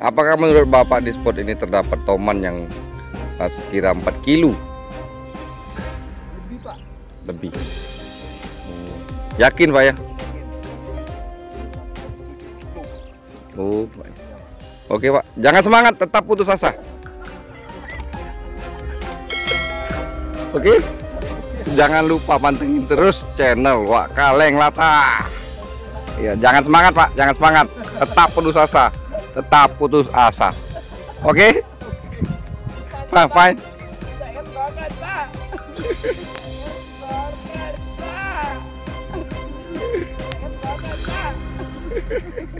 Apakah menurut Bapak di spot ini terdapat toman yang sekira 4 kilo? Lebih, Pak. Lebih. Yakin Pak ya? Oh, baik. Oke Pak, jangan semangat, tetap putus asa. Oke, jangan lupa pantengin terus channel Wak Kaleng Latah. Ya, jangan semangat Pak, jangan semangat, tetap putus asa, tetap putus asa. Oke, Pak, fine. Sayang banget, Pak. Sayang banget, Pak. Sayang banget, Pak.